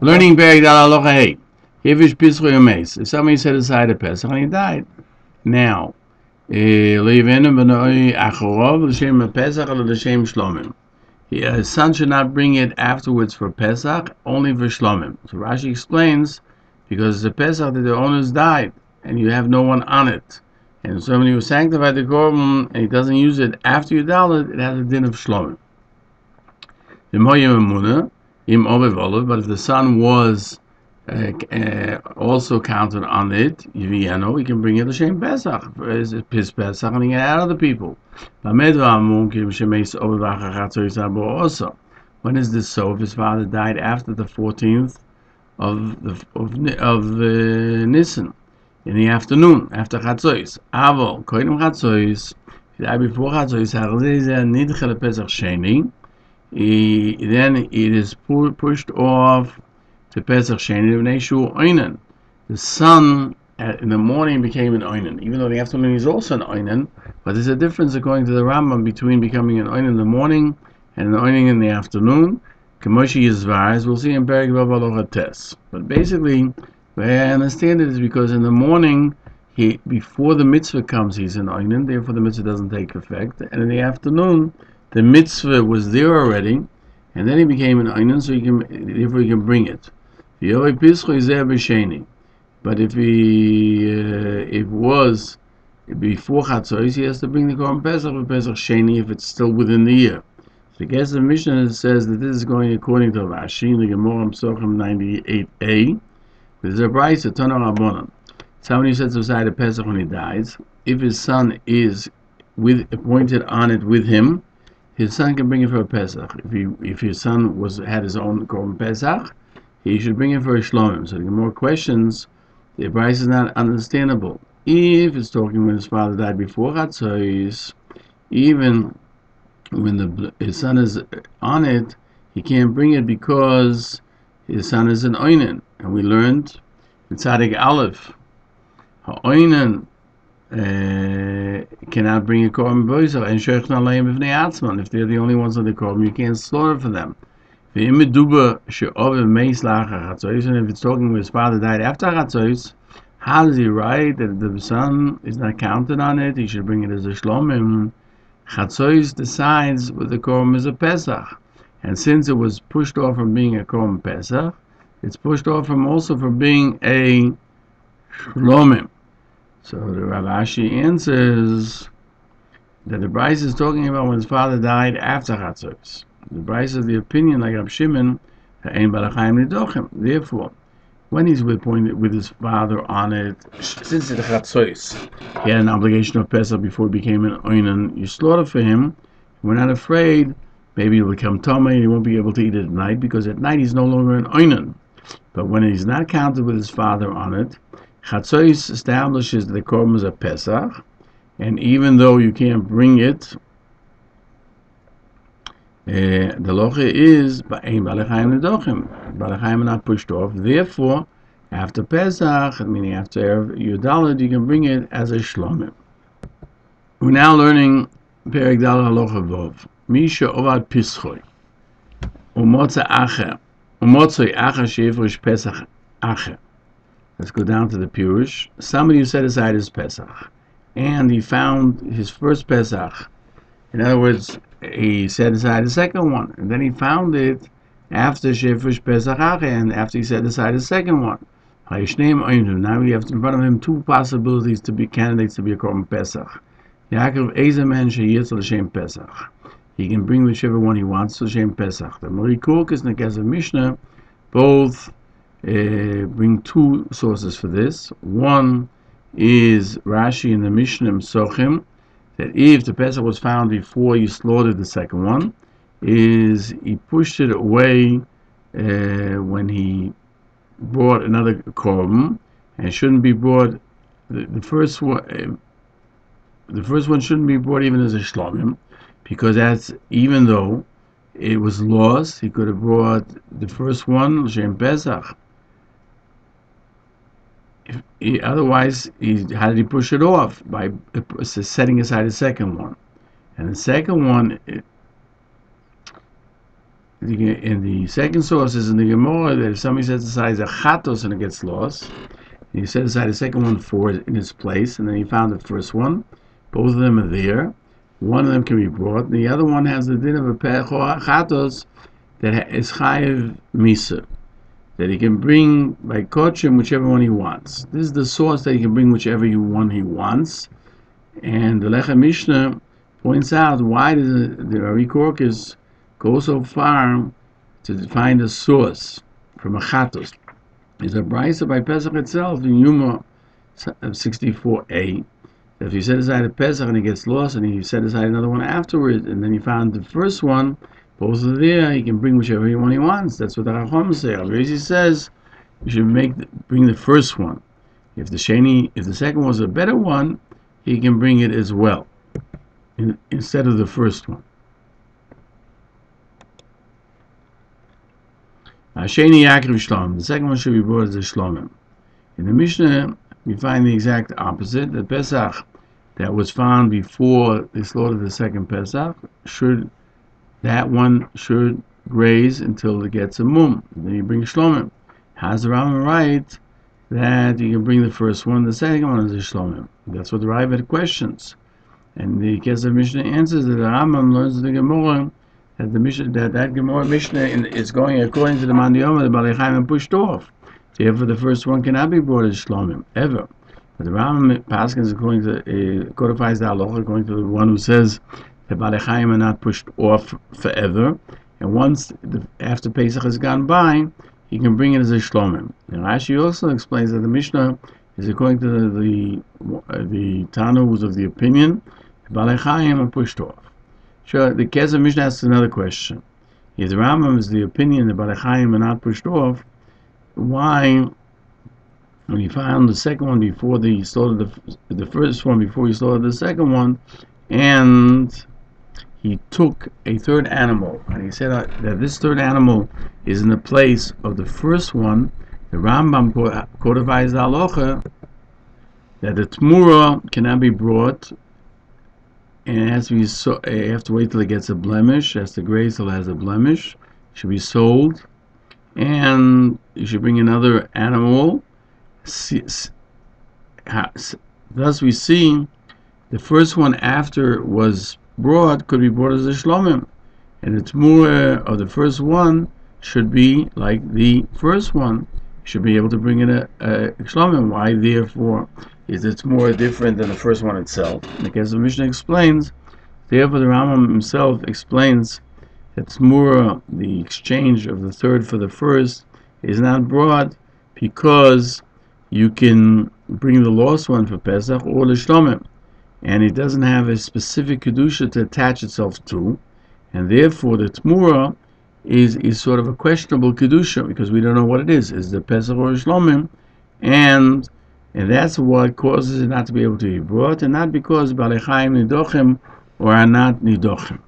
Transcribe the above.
Learning Berg Dal Halacha Hey. If somebody set aside a Pesach and he died, now his son should not bring it afterwards for Pesach, only for Shlomim. So Rashi explains, because the Pesach that the owners died, and you have no one on it. And so when you sanctify the korban and he doesn't use it after you dial it, it has a din of Shlomim. But if the son was also counted on it, he can bring it to Shem Pesach, his Pesach, and he can add other people. When is this so? If his father died after the 14th of Nisan, in the afternoon, after Chatzois, Aval, Koidim Chatzois, he died before Chatzois, Nidchel Pesach Sheni, then it is pushed off to Pesach Sheni of Neshu Oinen. The sun in the morning became an Oinen, even though in the afternoon is also an Oinen, but there's a difference according to the Rambam between becoming an Oinen in the morning and an Oinen in the afternoon. Kamoshi Yizvar, as we'll see in Perek Vav Halacha Tes. But basically, the way I understand it is because in the morning, before the mitzvah comes, he's an Oinen, therefore the mitzvah doesn't take effect, and in the afternoon, the mitzvah was there already, and then he became an Einan, so therefore he can bring it. But if it was before Chatzos, he has to bring the Korban Pesach for Pesach Sheni if it's still within the year. So I guess the Mishnah says that this is going according to Rashi in the Gemara Psachim 98a. There's a price of Tana Rabbanan. Somebody sets aside a Pesach when he dies. If his son is appointed on it with him, his son can bring it for a Pesach. If his son had his own Korban Pesach, he should bring it for a Shlomim. So to get more questions, the price is not understandable. If it's talking when his father died before Chatzos, even when his son is on it, he can't bring it because his son is an Oinen. And we learned in Tzadik Aleph, Oinen cannot bring a korban boiser and sheikhna leim b'fnei atzman. If they're the only ones on the korban, you can't slaughter for them. And if it's talking where his father died after Chatzos, how does he write that the son is not counted on it? He should bring it as a shlomim. Chatzos decides whether the korban is a Pesach, and since it was pushed off from being a korban Pesach, it's pushed off from also from being a shlomim. So the Rav Ashi answers that the Bryce is talking about when his father died after Chatzos. The Bryce is the opinion, like Rav Shimon, therefore, when he's with his father on it, since it's Chatzos, he had an obligation of Pesach before he became an Oinen. You slaughter for him. We're not afraid. Maybe he'll become Tomei and he won't be able to eat it at night, because at night he's no longer an Oinen. But when he's not counted with his father on it, Chatzos establishes that the korban is a Pesach, and even though you can't bring it, the locha is ba'ein balachayim nedochim. Balachayim are not pushed off. Therefore, after Pesach, meaning after Yudalad, you can bring it as a shlomim. We're now learning Perek Dal Halacha Vov. Misha ovad pischoy umotza acher umotzoi acher sheivrish Pesach acher. Let's go down to the Peirush. Somebody who set aside his Pesach, and he found his first Pesach. In other words, he set aside the second one, and then he found it after Shefrish Pesach and after he set aside the second one. Now we have in front of him two possibilities to be candidates to be a Korban Pesach. Yaakov Ezeman Sheyitz L'Shem Pesach. He can bring whichever one he wants to L'Shem Pesach. The Mori Korkis and the Gezer Mishnah both bring two sources for this. One is Rashi in the Mishnah Sochim, that if the Pesach was found before you slaughtered the second one, is he pushed it away when he brought another korban, and shouldn't be brought. The first one shouldn't be brought even as a shlomim, because that's, even though it was lost, he could have brought the first one L'Shem Pesach. Otherwise, how did he push it off? By setting aside the second one. And the second one, in the second source is in the Gemara that if somebody sets aside a chatos and it gets lost, and he set aside the second one for it in its place, and then he found the first one. Both of them are there. One of them can be brought, and the other one has the din of a chatos that is chayiv misa, that he can bring by kochim whichever one he wants. This is the source that he can bring whichever one he wants. And the Lechem Mishnah points out why does the Rae Korkus go so far to find a source from a chatos. There's a brisa by Pesach itself in Yuma 64a. If you set aside a Pesach and it gets lost, and you set aside another one afterwards, and then you found the first one, both are there, he can bring whichever one he wants. That's what the Chacham say. Al-Razi says you should bring the first one. If the second was a better one, he can bring it as well instead of the first one. Sheni Yaakov Shlom. The second one should be brought as a Shlomim. In the Mishnah, we find the exact opposite. The Pesach that was found before they slaughtered the second Pesach that one should graze until it gets a mum. Then you bring Shlomim. Has the Rambam right that you can bring the first one, the second one is a Shlomim? That's what the Ravid questions. And the Kesef Mishnah answers that the Rambam learns the Gemara that the Mishnah that Gemara Mishnah is going according to the Mandiyoma, the Balei Chaim pushed off. Therefore, the first one cannot be brought as Shlomim ever. But the Rambam Paskins according to codifies the halacha according to the one who says the Balei Chaim are not pushed off forever, and once after Pesach has gone by, he can bring it as a Shlomim. And Rashi also explains that the Mishnah is according to the Tana who's of the opinion the Balei Chaim are pushed off. Sure, the Kesef Mishnah asks another question. If the Rambam is the opinion the Balei Chaim are not pushed off, why, when he found the second one before he slaughtered the first one before he slaughtered the second one, and he took a third animal, and he said that this third animal is in the place of the first one, the Rambam codifies the halacha that the Tmura cannot be brought, and it has to be you have to wait till it gets a blemish, has to graze till it has a blemish, it should be sold, and you should bring another animal. Thus we see the first one after was brought could be brought as a Shlomim, and the Tmura of the first one should be like the first one. You should be able to bring in a Shlomim. Why therefore is it more different than the first one itself? Because the Mishnah explains, therefore the Rambam himself explains that Tmura, the exchange of the third for the first, is not brought because you can bring the lost one for Pesach or the Shlomim, and it doesn't have a specific kedusha to attach itself to, and therefore the Tmura is sort of a questionable kedusha because we don't know what it is. Is the Pesach or Shlomim, and that's what causes it not to be able to be brought, and not because Balei Chaim nidochim or are not nidochim.